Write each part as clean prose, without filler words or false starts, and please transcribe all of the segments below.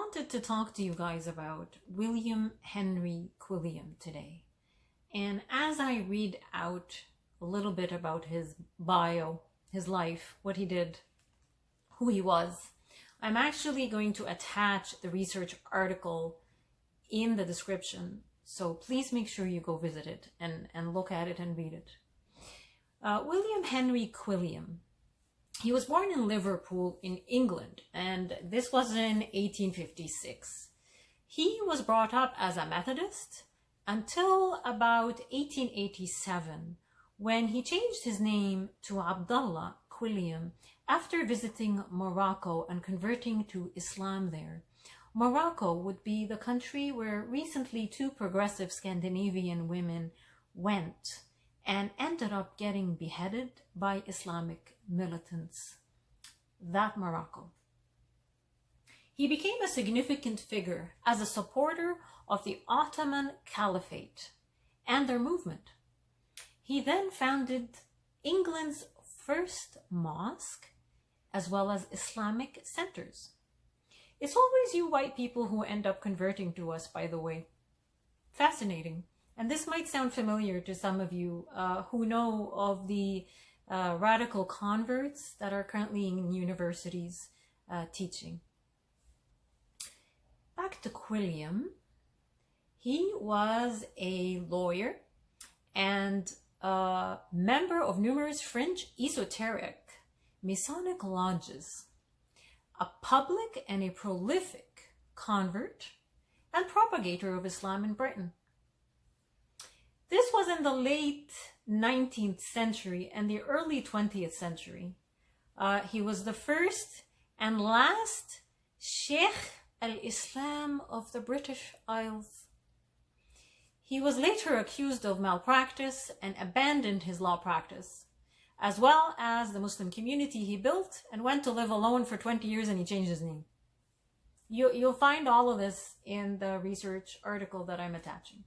wanted to talk to you guys about William Henry Quilliam today. And as I read out a little bit about his bio, his life, what he did, who he was, I'm actually going to attach the research article in the description. So please make sure you go visit it and look at it and read it. William Henry Quilliam. He was born in Liverpool in England, and this was in 1856. He was brought up as a Methodist until about 1887, when he changed his name to Abdullah Quilliam after visiting Morocco and converting to Islam there. Morocco would be the country where recently two progressive Scandinavian women went and ended up getting beheaded by Islamic militants. That Morocco. He became a significant figure as a supporter of the Ottoman Caliphate and their movement. He then founded England's first mosque as well as Islamic centers. It's always you white people who end up converting to us, by the way. Fascinating. And this might sound familiar to some of you who know of the radical converts that are currently in universities teaching. Back to Quilliam. He was a lawyer and a member of numerous fringe esoteric Masonic lodges, a public and a prolific convert and propagator of Islam in Britain. This was in the late 19th century and the early 20th century. He was the first and last Shiekh al-Islam of the British Isles. He was later accused of malpractice and abandoned his law practice, as well as the Muslim community he built, and went to live alone for 20 years, and he changed his name. You'll find all of this in the research article that I'm attaching.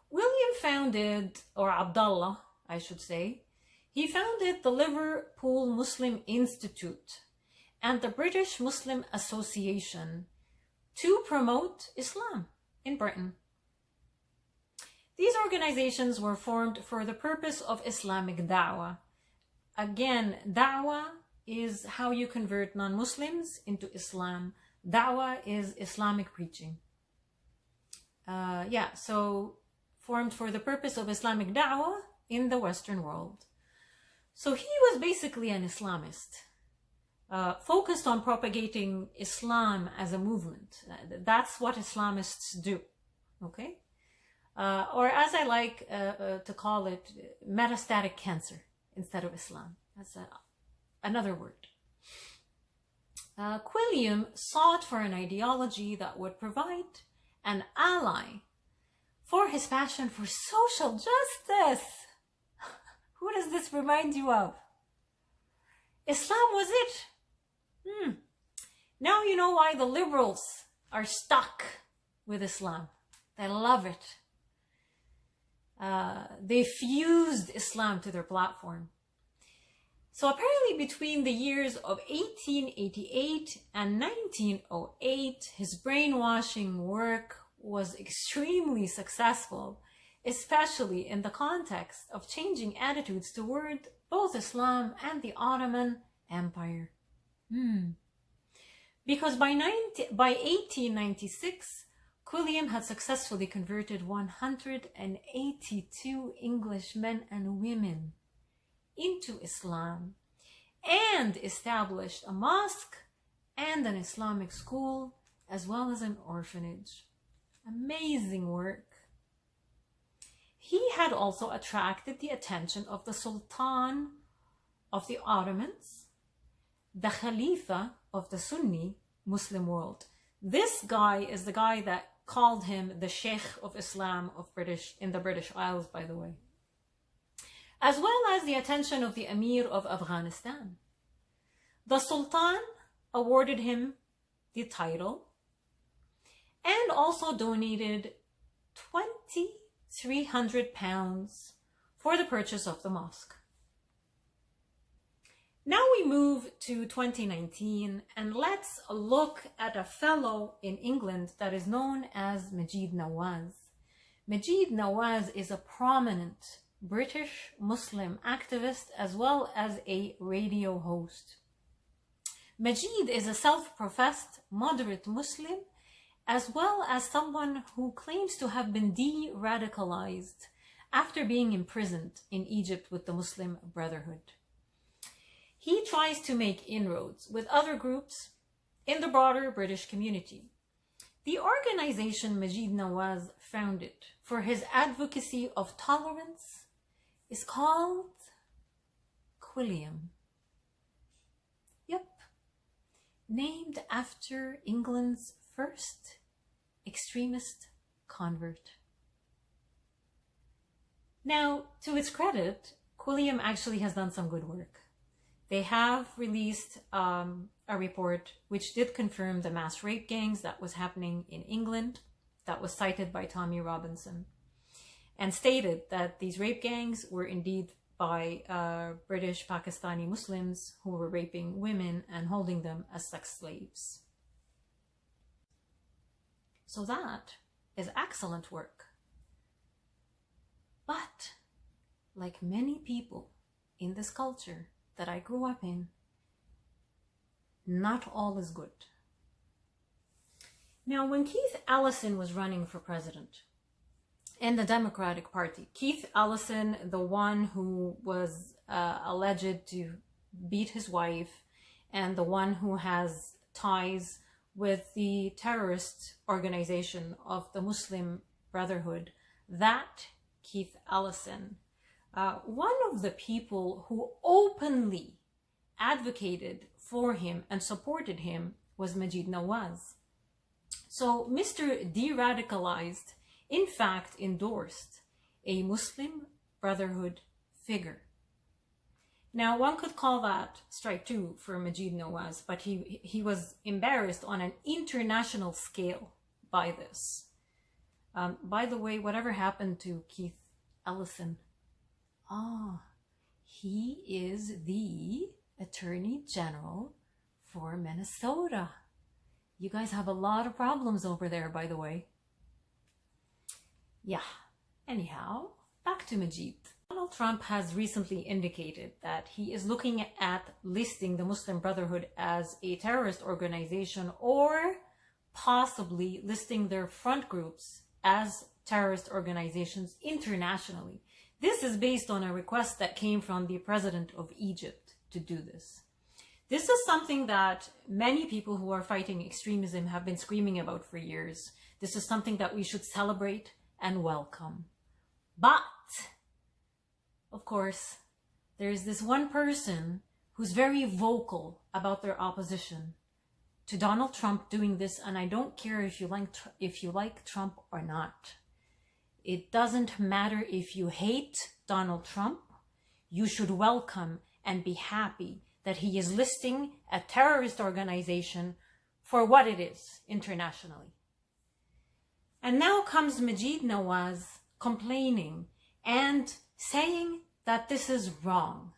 William founded, or Abdullah, I should say, he founded the Liverpool Muslim Institute and the British Muslim Association to promote Islam in Britain. These organizations were formed for the purpose of Islamic da'wah. Again, da'wah is how you convert non-Muslims into Islam. Da'wah is Islamic preaching. So formed for the purpose of Islamic da'wah in the Western world. So he was basically an Islamist, focused on propagating Islam as a movement. That's what Islamists do, okay? Or as I like to call it, metastatic cancer instead of Islam. That's another word. Quilliam sought for an ideology that would provide an ally for his passion for social justice. Who does this remind you of? Islam was it. Now you know why the liberals are stuck with Islam. They love it. They fused Islam to their platform. So apparently between the years of 1888 and 1908, his brainwashing work was extremely successful, especially in the context of changing attitudes toward both Islam and the Ottoman Empire. Because by 1896, Quilliam had successfully converted 182 English men and women into Islam and established a mosque and an Islamic school as well as an orphanage. Amazing work. He had also attracted the attention of the Sultan of the Ottomans, the Khalifa of the Sunni Muslim world. This guy is the guy that called him the Sheikh of Islam of in the British Isles, by the way. As well as the attention of the Emir of Afghanistan. The Sultan awarded him the title and also donated £2,300 for the purchase of the mosque. Now we move to 2019 and let's look at a fellow in England that is known as Maajid Nawaz. Maajid Nawaz is a prominent British Muslim activist as well as a radio host. Maajid is a self-professed moderate Muslim as well as someone who claims to have been de-radicalized after being imprisoned in Egypt with the Muslim Brotherhood. He tries to make inroads with other groups in the broader British community. The organization Maajid Nawaz founded for his advocacy of tolerance is called Quilliam. Yep, named after England's first extremist convert. Now, to its credit, Quilliam actually has done some good work. They have released a report which did confirm the mass rape gangs that was happening in England, that was cited by Tommy Robinson, and stated that these rape gangs were indeed by British Pakistani Muslims who were raping women and holding them as sex slaves. So that is excellent work. But like many people in this culture that I grew up in, not all is good. Now, when Keith Ellison was running for president in the Democratic Party, Keith Ellison, the one who was alleged to beat his wife and the one who has ties with the terrorist organization of the Muslim Brotherhood, that Keith Ellison, one of the people who openly advocated for him and supported him was Maajid Nawaz. So Mr. De-radicalized, in fact, endorsed a Muslim Brotherhood figure. Now, one could call that strike two for Maajid Nawaz, but he was embarrassed on an international scale by this. By the way, whatever happened to Keith Ellison? He is the Attorney General for Minnesota. You guys have a lot of problems over there, by the way. Yeah, anyhow, back to Maajid. Donald Trump has recently indicated that he is looking at listing the Muslim Brotherhood as a terrorist organization or possibly listing their front groups as terrorist organizations internationally. This is based on a request that came from the president of Egypt to do this. This is something that many people who are fighting extremism have been screaming about for years. This is something that we should celebrate and welcome. But, of course, there's this one person who's very vocal about their opposition to Donald Trump doing this, and I don't care if you like Trump or not. It doesn't matter if you hate Donald Trump. You should welcome and be happy that he is listing a terrorist organization for what it is internationally. And now comes Maajid Nawaz complaining and saying that this is wrong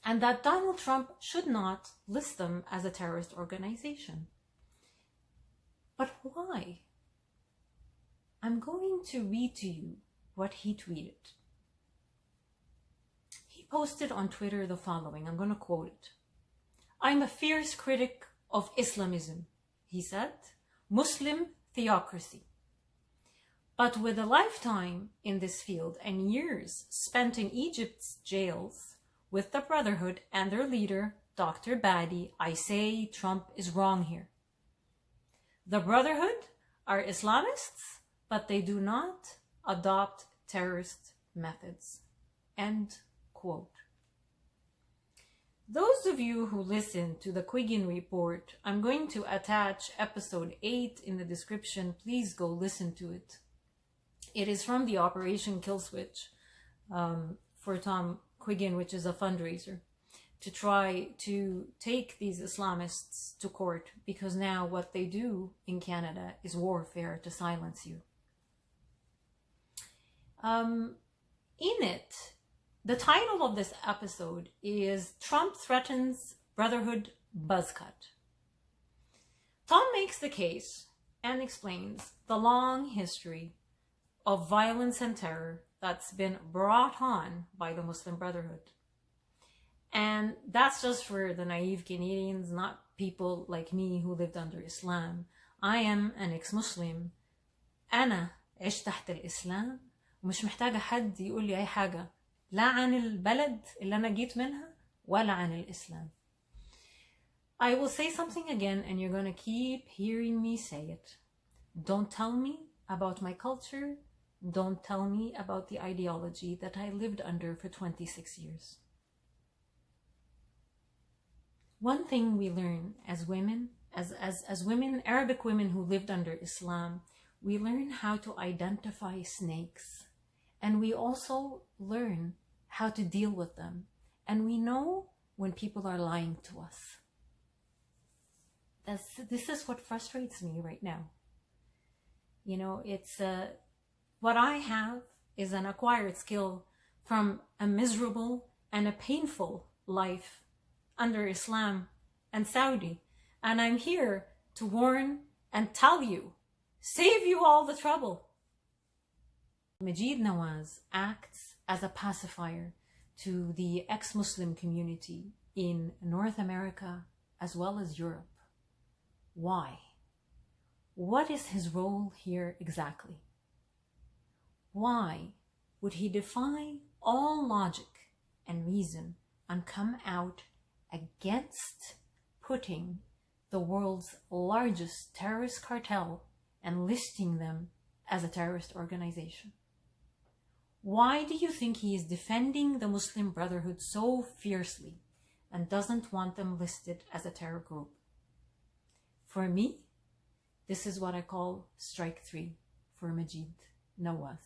and that Donald Trump should not list them as a terrorist organization. But why? I'm going to read to you what he tweeted. He posted on Twitter the following. I'm going to quote it. "I'm a fierce critic of Islamism," he said, "Muslim theocracy. But with a lifetime in this field and years spent in Egypt's jails with the Brotherhood and their leader, Dr. Badi, I say Trump is wrong here. The Brotherhood are Islamists, but they do not adopt terrorist methods." End quote. Those of you who listen to the Quiggin Report, I'm going to attach episode 8 in the description. Please go listen to it. It is from the Operation Kill Switch for Tom Quiggin, which is a fundraiser to try to take these Islamists to court, because now what they do in Canada is warfare to silence you. In it, The title of this episode is Trump Threatens Brotherhood Buzzcut. Tom makes the case and explains the long history of violence and terror that's been brought on by the Muslim Brotherhood. And that's just for the naive Canadians, not people like me who lived under Islam. I am an ex-Muslim. أنا عشت تحت الإسلام ومش محتاجة حد يقول لي أي حاجة لا عن البلد اللي أنا جيت منها ولا عن الإسلام. I will say something again and you're going to keep hearing me say it. Don't tell me about my culture. Don't tell me about the ideology that I lived under for 26 years. One thing we learn as women, as women, Arabic women who lived under Islam, we learn how to identify snakes. And we also learn how to deal with them. And we know when people are lying to us. This is what frustrates me right now. You know, it's what I have is an acquired skill from a miserable and a painful life under Islam and Saudi. And I'm here to warn and tell you, save you all the trouble. Majid Nawaz acts as a pacifier to the ex-Muslim community in North America as well as Europe. Why? What is his role here exactly? Why would he defy all logic and reason and come out against putting the world's largest terrorist cartel and listing them as a terrorist organization? Why do you think he is defending the Muslim Brotherhood so fiercely and doesn't want them listed as a terror group? For me, this is what I call strike 3 for Majid Nawaz.